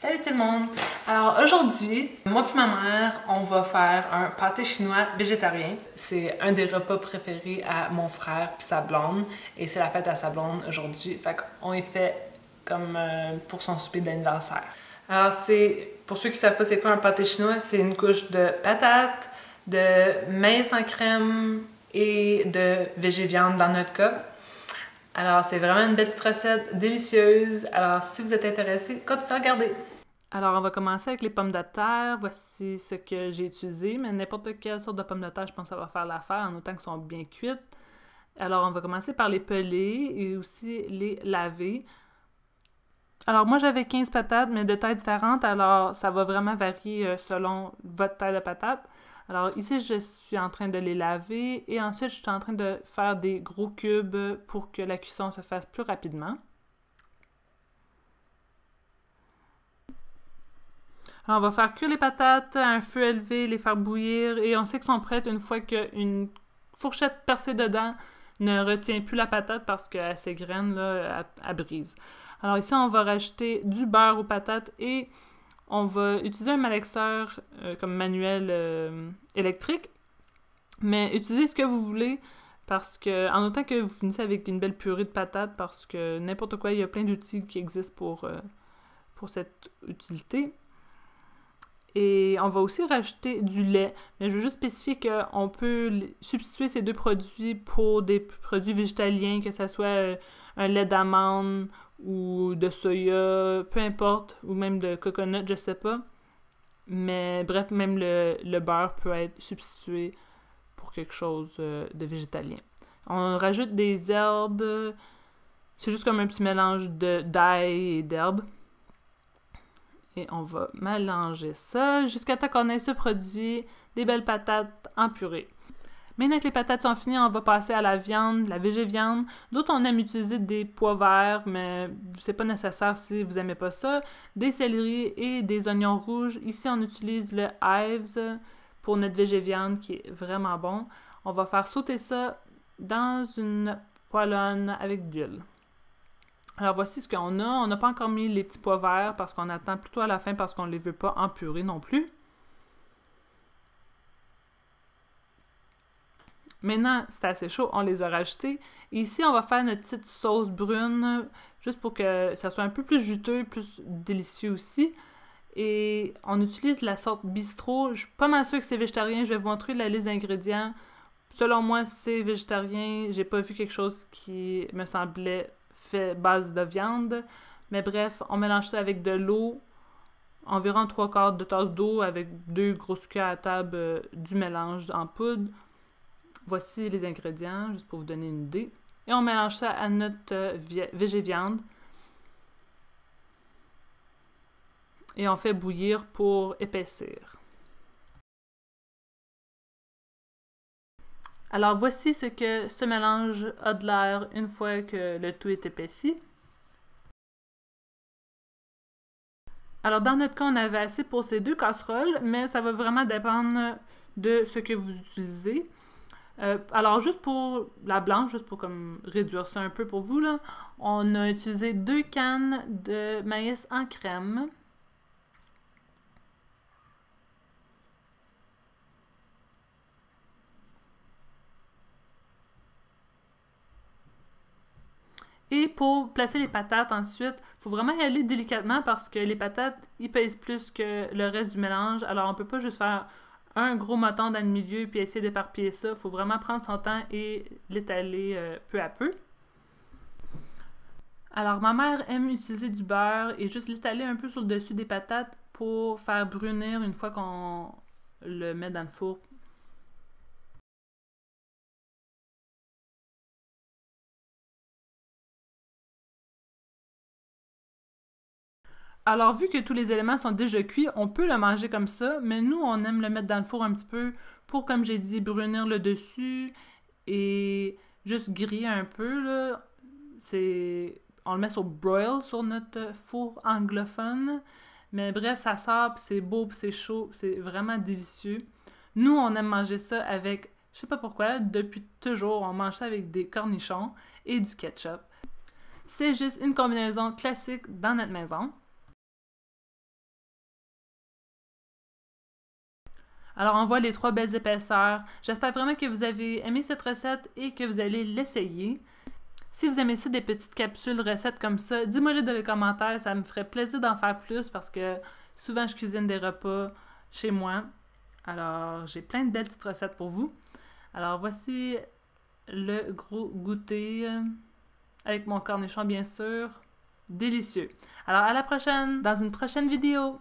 Salut tout le monde! Alors aujourd'hui, moi et ma mère, on va faire un pâté chinois végétarien. C'est un des repas préférés à mon frère puis sa blonde et c'est la fête à sa blonde aujourd'hui. Fait qu'on y fait comme pour son souper d'anniversaire. Alors pour ceux qui savent pas c'est quoi un pâté chinois, c'est une couche de patates, de maïs en crème et de végé-viande dans notre cas. Alors, c'est vraiment une belle petite recette délicieuse. Alors, si vous êtes intéressés, continuez à regarder. Alors, on va commencer avec les pommes de terre. Voici ce que j'ai utilisé, mais n'importe quelle sorte de pommes de terre, je pense que ça va faire l'affaire, en autant qu'elles sont bien cuites. Alors, on va commencer par les peler et aussi les laver. Alors, moi, j'avais 15 patates, mais de tailles différentes, alors ça va vraiment varier selon votre taille de patate. Alors ici, je suis en train de les laver et ensuite, je suis en train de faire des gros cubes pour que la cuisson se fasse plus rapidement. Alors, on va faire cuire les patates à un feu élevé, les faire bouillir et on sait qu'elles sont prêtes une fois qu'une fourchette percée dedans ne retient plus la patate parce qu'elle s'égrène, là, elle brise. Alors ici, on va rajouter du beurre aux patates et on va utiliser un malaxeur comme manuel électrique, mais utilisez ce que vous voulez parce que, en autant que vous finissez avec une belle purée de patates, parce que n'importe quoi, il y a plein d'outils qui existent pour cette utilité. Et on va aussi rajouter du lait, mais je veux juste spécifier qu'on peut substituer ces deux produits pour des produits végétaliens, que ce soit un lait d'amande ou de soya, peu importe, ou même de coconut, je sais pas. Mais bref, même le beurre peut être substitué pour quelque chose de végétalien. On rajoute des herbes, c'est juste comme un petit mélange d'ail et d'herbes. Et on va mélanger ça jusqu'à temps qu'on ait ce produit, des belles patates en purée. Maintenant que les patates sont finies, on va passer à la viande, la végé-viande. D'autres, on aime utiliser des pois verts, mais c'est pas nécessaire si vous aimez pas ça. Des céleris et des oignons rouges. Ici, on utilise le Ives pour notre végé-viande qui est vraiment bon. On va faire sauter ça dans une poêlonne avec de l'huile. Alors voici ce qu'on a. On n'a pas encore mis les petits pois verts parce qu'on attend plutôt à la fin parce qu'on ne les veut pas en purée non plus. Maintenant, c'est assez chaud, on les a rajoutés. Et ici, on va faire notre petite sauce brune, juste pour que ça soit un peu plus juteux, plus délicieux aussi. Et on utilise la sorte bistrot. Je suis pas mal sûre que c'est végétarien. Je vais vous montrer la liste d'ingrédients. Selon moi, c'est végétarien. J'ai pas vu quelque chose qui me semblait fait base de viande. Mais bref, on mélange ça avec de l'eau, environ 3/4 de tasse d'eau avec 2 grosses cuillères à table du mélange en poudre. Voici les ingrédients, juste pour vous donner une idée. Et on mélange ça à notre végé-viande. Et on fait bouillir pour épaissir. Alors voici ce que ce mélange a de l'air une fois que le tout est épaissi. Alors dans notre cas, on avait assez pour ces 2 casseroles, mais ça va vraiment dépendre de ce que vous utilisez. Alors, juste pour la blanche, juste pour comme réduire ça un peu pour vous, là, on a utilisé 2 cannes de maïs en crème. Et pour placer les patates ensuite, il faut vraiment y aller délicatement parce que les patates, ils pèsent plus que le reste du mélange. Alors, on peut pas juste faire un gros moton dans le milieu puis essayer d'éparpiller ça. Il faut vraiment prendre son temps et l'étaler peu à peu. Alors, ma mère aime utiliser du beurre et juste l'étaler un peu sur le dessus des patates pour faire brunir une fois qu'on le met dans le four. Alors, vu que tous les éléments sont déjà cuits, on peut le manger comme ça, mais nous, on aime le mettre dans le four un petit peu pour, comme j'ai dit, brunir le dessus et juste griller un peu, là. On le met sur broil sur notre four anglophone. Mais bref, ça sort, puis c'est beau, puis c'est chaud, c'est vraiment délicieux. Nous, on aime manger ça avec, je sais pas pourquoi, depuis toujours, on mange ça avec des cornichons et du ketchup. C'est juste une combinaison classique dans notre maison. Alors on voit les 3 belles épaisseurs. J'espère vraiment que vous avez aimé cette recette et que vous allez l'essayer. Si vous aimez ça, des petites capsules recettes comme ça, dis-moi-le dans les commentaires, ça me ferait plaisir d'en faire plus parce que souvent je cuisine des repas chez moi. Alors j'ai plein de belles petites recettes pour vous. Alors voici le gros goûter avec mon cornichon bien sûr. Délicieux. Alors à la prochaine dans une prochaine vidéo.